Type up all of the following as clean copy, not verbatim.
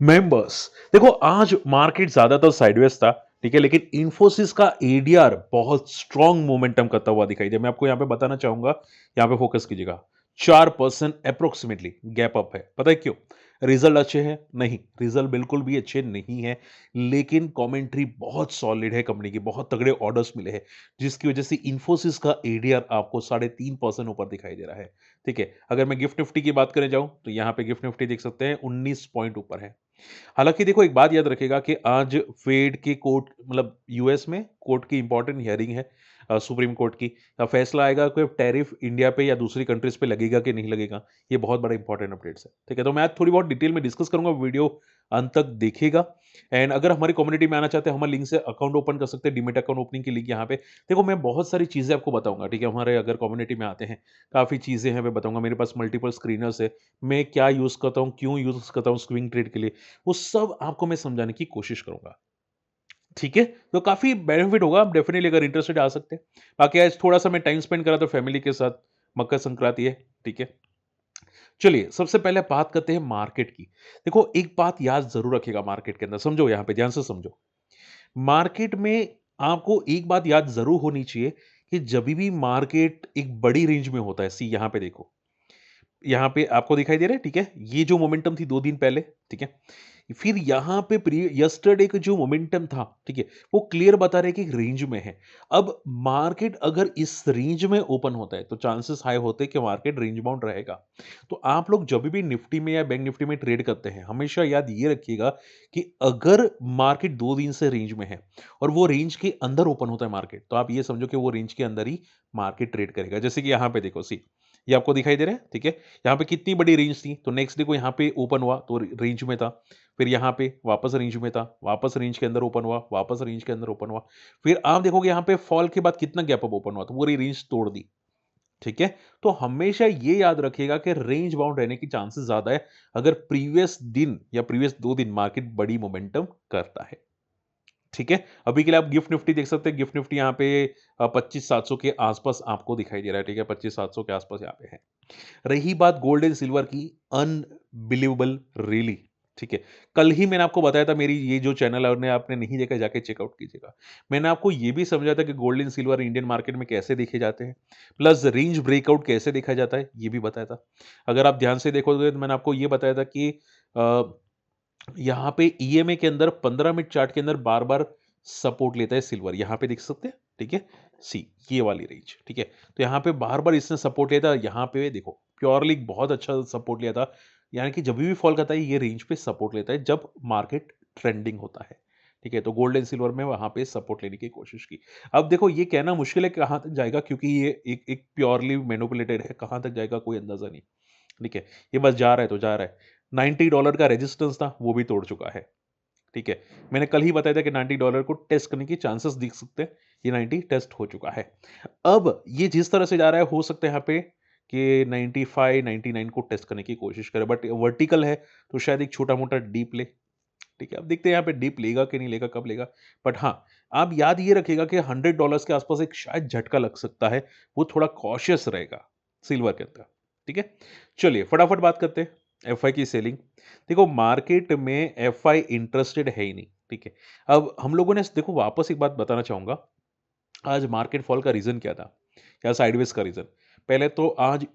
Members, देखो आज market ज्यादातर साइडवेज था, ठीक है, लेकिन इन्फोसिस का एडीआर बहुत स्ट्रॉन्ग मोमेंटम करता हुआ दिखाई दिया। मैं आपको यहां पे बताना चाहूंगा, यहां पे फोकस कीजिएगा। 4% अप्रोक्सीमेटली गैप अप है। पता है क्यों? रिजल्ट अच्छे हैं? नहीं, रिजल्ट बिल्कुल भी अच्छे नहीं है, लेकिन कमेंट्री बहुत सॉलिड है, कंपनी की बहुत तगड़े ऑर्डर्स मिले हैं, जिसकी वजह से इन्फोसिस का एडीआर आपको 3.5% ऊपर दिखाई दे रहा है। ठीक है, अगर मैं गिफ्ट निफ्टी की बात करने जाऊं तो यहां पे गिफ्ट निफ्टी देख सकते हैं 19 पॉइंट ऊपर है। हालाँकि देखो, एक बात याद रखिएगा कि आज फेड की कोर्ट, मतलब यूएस में कोर्ट की इंपॉर्टेंट हियरिंग है, सुप्रीम कोर्ट की। फैसला आएगा कि टैरिफ इंडिया पे या दूसरी कंट्रीज़ पे लगेगा कि नहीं लगेगा। ये बहुत बड़ा इंपॉर्टेंट अपडेट्स है, ठीक है? तो मैं आज थोड़ी बहुत डिटेल में डिस्कस करूँगा, वीडियो अंत तक देखिएगा। एंड अगर हमारी कम्युनिटी में आना चाहते हैं, हमारे लिंक से अकाउंट ओपन कर सकते हैं, डीमैट अकाउंट ओपनिंग की लिंक यहाँ पे। देखो, मैं बहुत सारी चीज़ें आपको बताऊँगा, ठीक है? हमारे अगर कम्युनिटी में आते हैं, काफ़ी चीज़ें हैं, मैं बताऊँगा। मेरे पास मल्टीपल स्क्रीनर्स है, मैं क्या यूज़ करता हूँ, क्यों यूज़ करता हूँ स्विंग ट्रेड के लिए, वो सब आपको मैं समझाने की कोशिश करूँगा। ठीक है? तो काफ़ी बेनिफिट होगा, आप डेफिनिटली अगर इंटरेस्टेड आ सकते हैं। बाकी आज थोड़ा-सा मैं टाइम स्पेंड करा था फैमिली के साथ, मकर संक्रांति है, ठीक है? चलिए, सबसे पहले बात करते हैं मार्केट की। देखो, एक बात याद ज़रूर रखिएगा मार्केट के अंदर, समझो यहाँ पे, ध्यान से समझो। मार्केट में आपको एक बात याद ज़रूर होनी चाहिए कि जभी भी मार्केट एक बड़ी रेंज में होता है, सी यहाँ पे देखो। यहाँ पे आपको दिखाई दे रहा है, ठीक है? ये जो मोमेंटम थी 2 दिन पहले, ठीक है? फिर यहाँ पे यस्टरडे का जो मोमेंटम था, ठीक है? वो क्लियर बता रहा है कि एक रेंज में है। अब मार्केट अगर इस रेंज में ओपन होता है, तो चांसेस हाई होते हैं कि मार्केट रेंज बाउंड रहेगा। तो आप लोग जब भी निफ्टी में या बैंक निफ्टी में ट्रेड करते हैं, हमेशा याद ये रखिएगा कि अगर मार्केट 2 दिन से रेंज में है और वो रेंज के अंदर ओपन होता है मार्केट, तो आप ये समझो कि वो रेंज के अंदर ही मार्केट ट्रेड करेगा। जैसे कि यहाँ पे देखो, सी ये आपको दिखाई दे रहा है, ठीक है? यहाँ पे कितनी बड़ी रेंज थी, तो नेक्स्ट डे को यहाँ पे ओपन हुआ तो रेंज में था। फिर यहाँ पे वापस रेंज में था, वापस रेंज के अंदर ओपन हुआ, वापस रेंज के अंदर ओपन हुआ। फिर आप देखोगे यहाँ पे फॉल के बाद कितना गैप अप ओपन हुआ, तो पूरी रेंज तोड़ दी। ठीक है? तो हमेशा ये याद रखिएगा कि रेंज बाउंड रहने की चांसेस ज़्यादा है, अगर प्रीवियस दिन या प्रीवियस 2 दिन मार्केट बड़ी मोमेंटम करता है। ठीक है? अभी के लिए आप गिफ्ट निफ्टी देख सकते हैं, गिफ्ट निफ्टी यहाँ पे 25,700 के आसपास आपको दिखाई दे रहा है, ठीक है? 25,700 के आसपास यहाँ पे है। रही बात गोल्ड एंड सिल्वर की, अनबिलीवेबल रियली, ठीक है? कल ही मैंने आपको बताया था, मेरी ये जो चैनल है, आपने नहीं देखा, जाके चेकआउट कीजिएगा। मैंने आपको ये भी समझाया था कि gold and silver Indian market में कैसे देखे जाते हैं, प्लस रेंज ब्रेकआउट कैसे देखा जाता है, ये भी बताया था। अगर आप ध्यान से देखोगे तो मैंने आपको ये बताया था कि अ, यहाँ पे ईएमए के अंदर 15 मिनट चार्ट के अंदर बार-बार सपोर्ट लेता है सिल्वर, यहाँ पे देख सकते हैं, ठीक है? सी ये वाली रेंज, ठीक है? तो यहाँ पे बार-बार इसने सपोर्ट लिया था, यहाँ पे देखो प्योरली बहुत अच्छा सपोर्ट लिया था। यानी कि जभी भी फॉल करता है, ये रेंज पे सपोर्ट लेता है जब मार्केट ट्रेंडिंग होता है, ठीक है? तो गोल्ड एंड सिल्वर में वहाँ पे सपोर्ट लेने की कोशिश की। अब देखो, ये कहना मुश्किल है कहाँ तक जाएगा, क्योंकि ये एक एक प्योरली मैनिपुलेटेड है, कहाँ तक जाएगा कोई अंदाज़ा नहीं, ठीक है? ये बस जा रहा है तो जा रहा है। $90 का रेजिस्टेंस था, वो भी तोड़ चुका है, ठीक है? मैंने कल ही बताया था कि $90 को टेस्ट करने की चांसेस दिख सकते हैं, ये 90 टेस्ट हो चुका है। अब ये जिस तरह से जा रहा है, हो सकता है यहाँ पे कि 95, 99 को टेस्ट करने की कोशिश करे, बट वर्टिकल है तो शायद एक छोटा-मोटा डीप ले, ठीक है? अब देखते हैं यहाँ पे डीप लेगा कि नहीं लेगा, कब लेगा? बट हाँ, आप याद ये रखिएगा कि $100 के आसपास एक शायद झटका लग सकता है, वो थोड़ा कॉशियस रहेगा सिल्वर के अंदर, ठीक है? चलिए फटाफट बात करते हैं एफआई की सेलिंग। देखो, मार्केट में एफआई इंटरेस्टेड है ही नहीं, ठीक है? अब हम लोगों ने देखो, वापस एक बात बताना चाहूँगा, आज मार्केट फॉल का रीज़न क्या था? या साइडवेज का रीज़न? पहले तो आज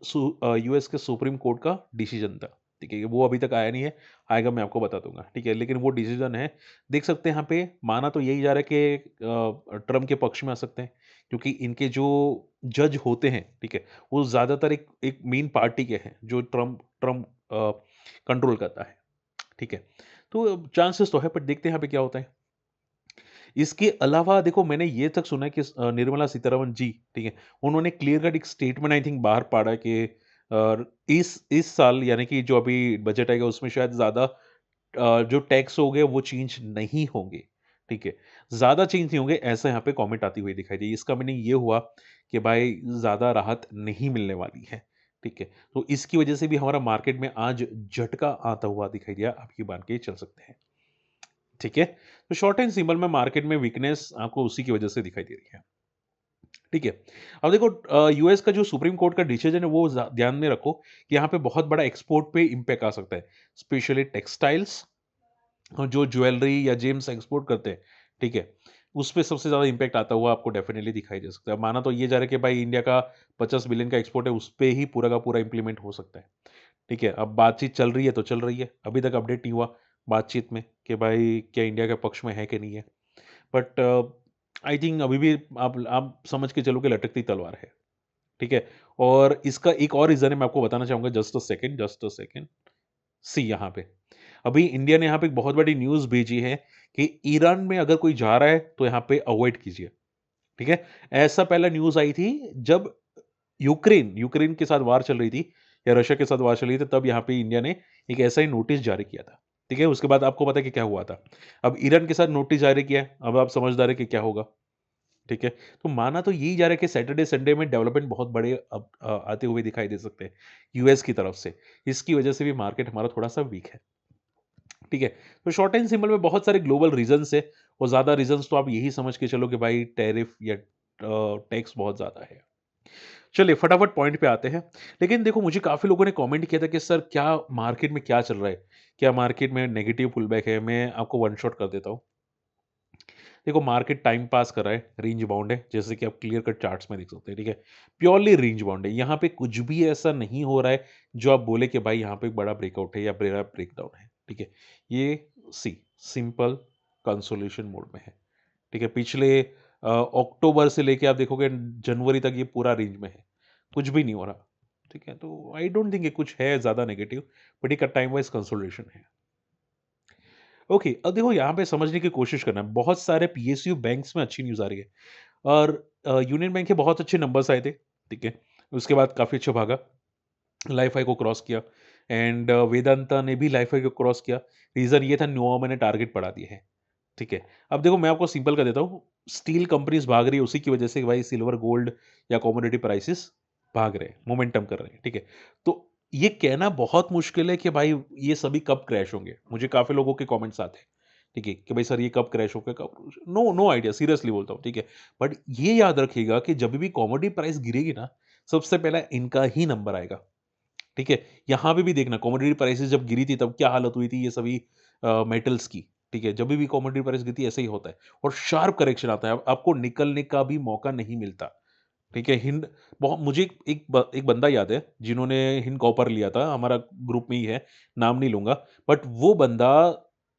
यूएस के सुप्रीम कोर्ट का डिसीजन था, ठीक है? वो अभी तक आया नहीं है, आएगा मैं आपको बता दूँगा, ठीक है? लेकिन वो डिसीजन है, देख सकते हैं यहाँ पे, माना तो यही जा रहा है कि ट्रम्प के पक्ष में आ सकते हैं, क्योंकि इनके जो जज होते हैं, ठीक है? वो ज़्यादातर एक एक मेन पार्टी के हैं, जो ट्रम्प ट्रम्प कंट्रोल करता है, ठीक है? तो चांसेस तो है, बट देखते हैं यहाँ पे क्या होता है। इसके अलावा देखो, मैंने ये तक सुना है कि निर्मला सीतारमण जी, ठीक है, उन्होंने क्लियर कट एक स्टेटमेंट आई थिंक बाहर पाड़ा कि इस साल, यानी कि जो अभी बजट आएगा, उसमें शायद ज़्यादा जो टैक्स होंगे वो चेंज नहीं होंगे, ठीक है? ज़्यादा चेंज नहीं होंगे, ऐसा यहाँ पे कमेंट आती हुई दिखाई दी। इसका मीनिंग ये हुआ कि भाई ज़्यादा राहत नहीं मिलने वाली है, ठीक है? तो इसकी वजह से भी हमारा मार्केट में आज झटका आता हुआ दिखाई दिया, आप ये मान के चल सकते हैं। ठीक है? तो शॉर्ट एंड सिंपल में मार्केट में वीकनेस आपको उसी की वजह से दिखाई दे रही है। ठीक है? अब देखो, यूएस का जो सुप्रीम कोर्ट का डिसीजन है, वो ध्यान में रखो कि यहाँ पे बहुत बड़ा एक्सपोर्ट पे इम्पैक्ट आ सकता है, स्पेशली टेक्सटाइल्स, और जो ज्वेलरी या जेम्स एक्सपोर्ट करते हैं, ठीक है? उसपे सबसे ज़्यादा इम्पैक्ट आता हुआ आपको डेफ़िनेटली दिखाई दे सकता है। माना तो ये जा रहा है कि भाई इंडिया का 50 बिलियन का एक्सपोर्ट है, उसपे ही पूरा का पूरा इम्प्लीमेंट हो सकता है, ठीक है? अब बातचीत चल रही है तो चल रही है, अभी तक अपडेट नहीं हुआ बातचीत में कि भाई क्या इंडिया के पक्ष में है कि नहीं है। बट आई थिंक अभी भी आप समझ के चलो कि लटकती तलवार है, ठीक है? और इसका एक और रीज़न है, मैं आपको बताना चाहूँगा, जस्ट अ सेकंड, सी यहाँ पे। अभी इंडिया ने यहाँ पे एक बहुत बड़ी न्यूज़ भेजी है कि ईरान में अगर कोई जा रहा है, तो यहाँ पे अवॉइड कीजिए, ठीक है? ऐसा पहला न्यूज़ आई थी जब यूक्रेन के साथ वार चल रही थी या रशिया के साथ वार चल रही थी, तब यहाँ पे इंडिया ने एक ऐसा ही नोटिस जारी किया था, ठीक है? उसके बाद आपको पता है कि क्या हुआ था। अब ईरान के साथ नोटिस जारी किया है, अब आप समझदार हैं कि क्या होगा, ठीक है? तो माना तो यही जा रहा है कि सैटरडे, संडे में डेवलपमेंट बहुत बड़े अब आते हुए दिखाई दे सकते हैं, यूएस की तरफ से। इसकी वजह से भी मार्केट हमारा थोड़ा-सा वीक है, ठीक है? तो शॉर्ट एंड सिंपल में बहुत सारे ग्लोबल रीज़न्स हैं और ज़्यादा रीज़न्स तो आप यही समझ के चलो कि भाई टैरिफ या टैक्स बहुत ज़्यादा है। चलिए फटाफट पॉइंट पे आते हैं। लेकिन देखो, मुझे काफ़ी लोगों ने कमेंट किया था कि सर क्या मार्केट में क्या चल रहा है? क्या मार्केट में नेगेटिव पुलबैक है? मैं आपको वन शॉट कर देता हूँ। देखो, मार्केट टाइम पास कर रहा है, रेंज बाउंड है, जैसे कि आप क्लियर कट चार्ट्स में देख सकते हैं, ठीक है? प्योरली रेंज बाउंड है, यहाँ पे कुछ भी ऐसा नहीं हो रहा है जो आप बोले कि भाई यहाँ पे एक बड़ा ब्रेकआउट है या बड़ा ब्रेकडाउन है, ठीक है? ये सिंपल कंसोलिडेशन मोड में है, ठीक है? पिछले अक्टूबर से लेके आप देखोगे जनवरी तक ये पूरा रेंज में है, कुछ भी नहीं हो रहा, ठीक है? तो आई डोंट थिंक ये कुछ है ज़्यादा नेगेटिव, बट एक टाइम वाइज़ कंसोलिडेशन है। ओके, अब देखो यहाँ पे समझने की कोशिश करना, बहुत सारे पीएसयू बैंक्स में अच्छी न्यूज़ आ रही है और यूनियन बैंक के बहुत अच्छे नंबर्स आए थे, ठीक है? उसके बाद काफ़ी अच्छा भागा, लाइफ हाई को क्रॉस किया एंड वेदांता ने भी लाइफ हाई को क्रॉस किया। रीज़न ये था, नुओवा ने टारगेट बढ़ा दिए हैं, ठीक है? अब देखो, मैं आपको सिंपल कर देता हूँ, स्टील कंपनीज़ भाग रही है उसी की वजह से कि भाई सिल्वर, गोल्ड या कमोडिटी प्राइसेज़ भाग रहे हैं, मोमेंटम कर रहे हैं, ठीक है? तो ये कहना बहुत मुश्किल है कि भाई ये सभी कब क्रैश होंगे? मुझे काफ़ी लोगों के कमेंट्स आते हैं, ठीक है? कि भाई सर ये कब क्रैश होगा, कब? नो नो आइडिया, सीरियसली बोलता हूँ, ठीक है? बट ये याद रखिएगा कि जब भी कमोडिटी प्राइस गिरेगी ना, सबसे पहला इनका ही नंबर आएगा, ठीक है? यहाँ पे भी देखना, कमोडिटी प्राइसेज़ जब गिरी थी तब क्या हालत हुई थी ये सभी मेटल्स की, ठीक है? जब भी कमोडिटी प्राइस गिरती है ऐसा ही होता है और शार्प करेक्शन आता है, अब आपको निकलने का भी मौका नहीं मिलता, ठीक है? हिंद बहु मुझे एक बंदा याद है जिन्होंने हिंद कॉपर लिया था, हमारा ग्रुप में ही है, नाम नहीं लूँगा, बट वो बंदा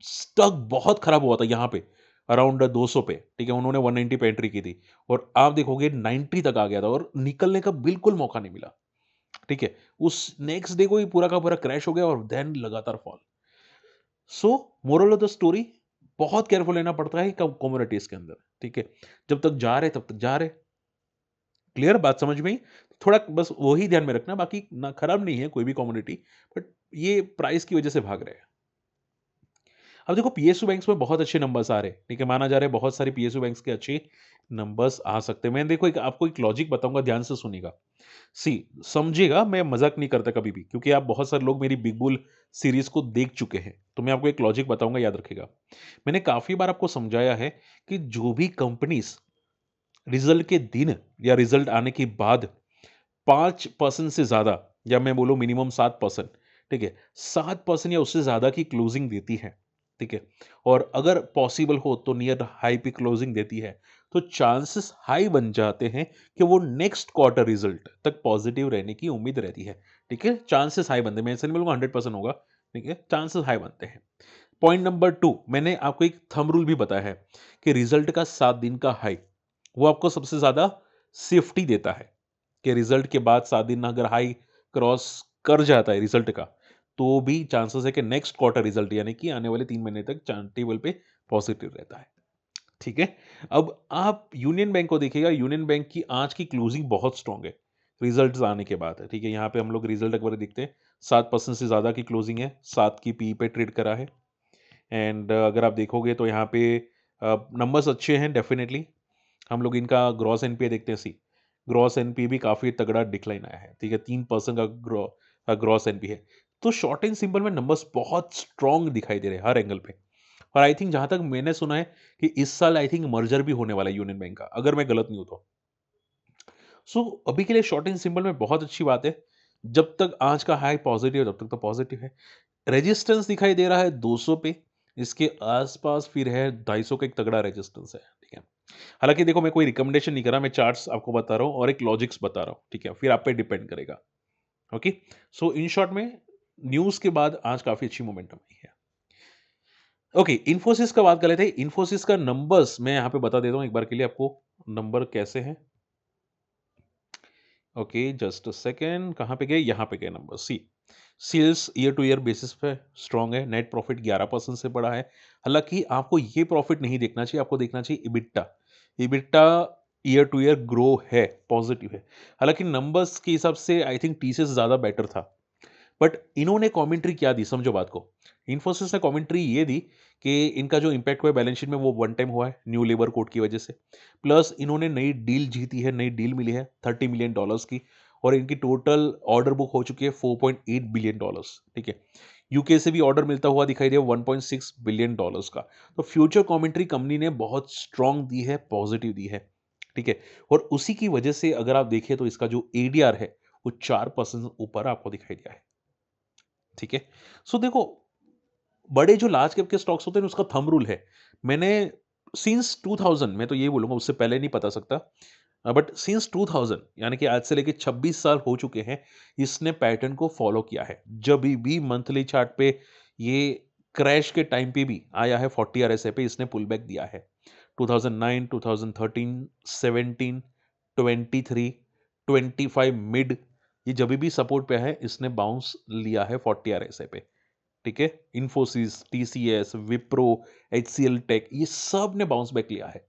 स्टक बहुत खराब हुआ था यहाँ पे, अराउंड 200 पे, ठीक है? उन्होंने 190 पे एंट्री की थी और आप देखोगे 90 तक आ गया था और निकलने का बिल्कुल मौका नहीं मिला, ठीक है? उस नेक्स्ट डे को ही पूरा का पूरा क्रैश हो गया और देन लगातार fall. So moral of the story, बहुत केयरफुल रहना पड़ता है कमोडिटीज़ के अंदर, ठीक है? जब तक जा रहे तब तक जा रहे। क्लियर बात समझ में आई? थोड़ा बस वही ध्यान में रखना, बाकी ना खराब नहीं है कोई भी कमोडिटी, बट ये प्राइस की वजह से भाग रहे हैं। अब देखो, पीएसयू बैंक्स में बहुत अच्छे नंबर्स आ रहे हैं, ठीक है? माना जा रहा है बहुत सारे पीएसयू बैंक्स के अच्छे नंबर्स आ सकते हैं। मैं देखो एक आपको एक लॉजिक बताऊँगा, ध्यान से सुनिएगा। सी समझिएगा, मैं मज़ाक नहीं करता कभी भी, क्योंकि आप बहुत सारे लोग मेरी बिग बुल सीरीज़ को देख चुके हैं। तो मैं आपको एक लॉजिक बताऊँगा, याद रखिएगा। मैंने काफ़ी बार आपको समझाया है कि जो भी कंपनीज़ रिज़ल्ट के दिन या रिज़ल्ट आने के बाद 5% से ज़्यादा, या मैं बोलूँ मिनिमम 7%, ठीक है? 7% या उससे ज़्यादा की क्लोजिंग देती है, ठीक है? और अगर पॉसिबल हो तो नियर हाई पे क्लोजिंग देती है, तो चांसेस हाई बन जाते हैं कि वो नेक्स्ट क्वार्टर रिज़ल्ट तक पॉजिटिव रहने की उम्मीद रहती है, ठीक है? चांसेस हाई बनते हैं, मैं ऐसा नहीं बोलूँगा 100% होगा, ठीक है? चांसेस हाई बनते हैं। पॉइंट नंबर 2, मैंने आपको एक थंब रूल भी बताया है कि रिज़ल्ट का 7 दिन का हाई, वो आपको सबसे ज़्यादा सेफ्टी देता है कि रिज़ल्ट के बाद 7 दिन अगर हाई क्रॉस कर जाता है रिज़ल्ट का, तो भी चांसेस है कि नेक्स्ट क्वार्टर रिज़ल्ट यानी कि आने वाले 3 महीने तक चार्ट टेबल पे पॉजिटिव रहता है, ठीक है? अब आप यूनियन बैंक को देखिएगा, यूनियन बैंक की आज की क्लोजिंग बहुत स्ट्रॉन्ग है, रिज़ल्ट्स आने के बाद, है ठीक है? यहाँ पे हम लोग रिज़ल्ट एक बार देखते हैं, 7% से ज़्यादा की क्लोजिंग है, 7 की पीई पे ट्रेड करा है एंड अगर आप देखोगे तो यहाँ पे नंबर्स अच्छे हैं डेफ़िनेटली। हम लोग इनका ग्रॉस एनपीए देखते हैं, ग्रॉस एनपीए भी काफ़ी तगड़ा डिक्लाइन आया है, ठीक है? 3% का ग्रॉस एनपीए है। तो शॉर्ट एंड सिंपल में नंबर्स बहुत स्ट्रॉन्ग दिखाई दे रहे हैं हर एंगल पे और आई थिंक जहाँ तक मैंने सुना है कि इस साल आई थिंक मर्जर भी होने वाला है यूनियन बैंक का, अगर मैं गलत नहीं हूँ तो। सो अभी के लिए शॉर्ट एंड सिंपल में बहुत अच्छी बात है। जब तक आज का हाई पॉज़िटिव है, तब तक तो पॉज़िटिव है। रेजिस्टेंस दिखाई दे रहा है 200 पे, इसके आसपास फिर है 250 का एक तगड़ा रेजिस्टेंस है, ठीक है। हालांकि देखो मैं कोई रिकमेंडेशन नहीं कर रहा, मैं चार्ट्स आपको बता रहा हूँ और एक लॉजिक्स बता रहा हूँ, ठीक है, फिर आप पे डिपेंड करेगा। ओके, सो इन शॉर्ट में न्यूज के बाद आज काफी अच्छी मोमेंटम आई है। ओके, इन्फोसिस का बात कर लेते हैं। इन्फोसिस का नंबर्स मैं यहाँ पे बता देता हूँ एक बार के लिए आपको, नंबर कैसे हैं। ओके, जस्ट अ सेकेंड, कहाँ पे गए, यहाँ पे गए number. See sales year to year basis पे स्ट्रांग है, नेट प्रॉफिट 11% से बढ़ा है। हालांकि आपको ये प्रॉफिट नहीं देखना चाहिए, आपको देखना चाहिए EBITDA. EBITDA year to year grow है, पॉजिटिव है। हालांकि नंबर्स के हिसाब से आई थिंक टीसीएस ज्यादा बेटर था, बट इन्होंने कमेंट्री क्या दी, समझो बात को। इन्फोसिस ने कमेंट्री ये दी कि इनका जो इम्पैक्ट हुआ है बैलेंस शीट में वो वन टाइम हुआ है न्यू लेबर कोड की वजह से, प्लस इन्होंने नई डील जीती है, नई डील मिली है $30 मिलियन की, और इनकी टोटल ऑर्डर बुक हो चुकी है $4.8 बिलियन, ठीक है। यूके से भी ऑर्डर मिलता हुआ दिखाई दिया $1.6 बिलियन का। तो फ्यूचर कमेंट्री कंपनी ने बहुत स्ट्रांग दी है, पॉजिटिव दी है, ठीक है। और उसी की वजह से अगर आप देखें तो इसका जो एडीआर है वो 4% ऊपर आपको दिखाई दिया है, ठीक है। सो देखो, बड़े जो लार्ज कैप के स्टॉक्स होते हैं उसका थंब रूल है। मैंने सिंस 2000, मैं तो ये बोलूंगा उससे पहले नहीं पता सकता, बट सिंस 2000 यानी कि आज से लेके 26 साल हो चुके हैं, इसने पैटर्न को फॉलो किया है। जब भी मंथली चार्ट पे ये क्रैश के टाइम पे भी आया है 40 आरएसआई पे, इसने पुल बैक दिया है। 2009, 2013, 17, 23, 25 मिड, ये जब भी सपोर्ट पे है इसने बाउंस लिया है 40 आरएसआई पे, ठीक है। Infosys, TCS, Wipro, HCL tech, ये सब ने बाउंस बैक लिया है,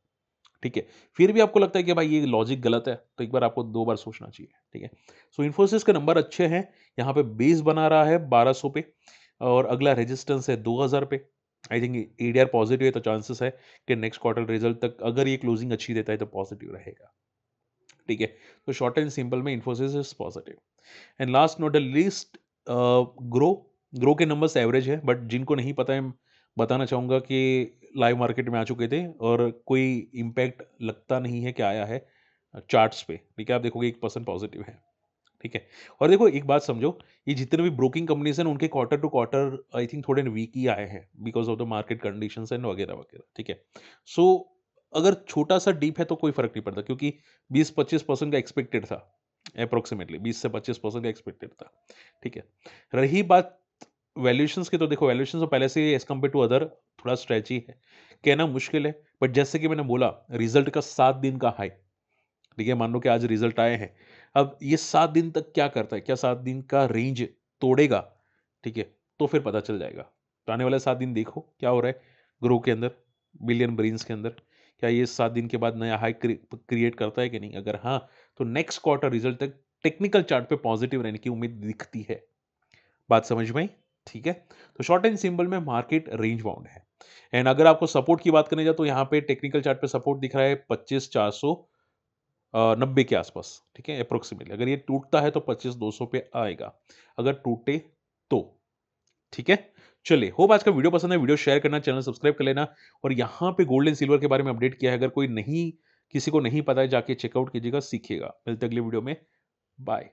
ठीक है। फिर भी आपको लगता है कि भाई ये लॉजिक गलत है, तो एक बार आपको दो बार सोचना चाहिए, ठीक है। सो इन्फोसिस के नंबर अच्छे हैं, यहाँ पे बेस बना रहा है 1200 पे, और अगला रेजिस्टेंस है 2000 पे। आई थिंक एडीआर पॉजिटिव है, तो चांसेस है कि नेक्स्ट क्वार्टर रिजल्ट तक अगर ये क्लोजिंग अच्छी देता है तो पॉजिटिव रहेगा, ठीक है। तो शॉर्ट एंड सिंपल में Infosys is positive. And last not the least, grow. Grow के नंबर्स एवरेज है, बट जिनको नहीं पता है बताना चाहूंगा कि लाइव मार्केट में आ चुके थे और कोई इम्पैक्ट लगता नहीं है कि आया है चार्ट्स पे, ठीक है। आप देखोगे 1% पॉजिटिव है, ठीक है। और देखो एक बात समझो, ये जितने भी ब्रोकिंग कंपनीज हैं उनके quarter to quarter I think थोड़े वीक ही आए हैं because of the market conditions and वगैरह वगैरह, ठीक है। सो अगर छोटा सा डीप है तो कोई फर्क नहीं पड़ता, क्योंकि 20-25% का एक्सपेक्टेड था, अप्रोक्सीमेटली 20 से 25% का एक्सपेक्टेड था, ठीक है। रही बात वैल्यूएशंस की, तो देखो वैल्यूएशंस तो पहले से एज कम्पेयर टू अदर थोड़ा स्ट्रेची है, कहना मुश्किल है, बट जैसे कि मैंने बोला रिजल्ट का 7 दिन का हाई, ठीक है। मान लो कि आज रिजल्ट आए हैं, अब ये 7 दिन तक क्या करता है, क्या 7 दिन का रेंज तोड़ेगा, ठीक है, तो फिर पता चल जाएगा। तो आने वाले 7 दिन देखो क्या हो रहा है ग्रो के अंदर, बिलियन ब्रेन्स के अंदर, क्या ये 7 दिन के बाद नया हाई क्रिएट करता है कि नहीं। अगर हाँ, तो नेक्स्ट क्वार्टर रिजल्ट तक टेक्निकल चार्ट पे पॉजिटिव रहने की उम्मीद दिखती है। बात समझ में आई, ठीक है। तो शॉर्ट एंड सिंपल में मार्केट रेंज बाउंड है। एंड अगर आपको सपोर्ट की बात करने जाए तो यहाँ पे टेक्निकल चार्ट पे सपोर्ट दिख रहा है 25,490 के आसपास, ठीक है, अप्रोक्सीमेटली। अगर ये टूटता है तो 25,200 पे आएगा, अगर टूटे तो, ठीक है। चलिए, होप आज का वीडियो पसंद है, वीडियो शेयर करना, चैनल सब्सक्राइब कर लेना, और यहाँ पे गोल्ड एंड सिल्वर के बारे में अपडेट किया है, अगर कोई नहीं, किसी को नहीं पता है जाके चेकआउट कीजिएगा, सीखिएगा। मिलते हैं अगले वीडियो में, बाय।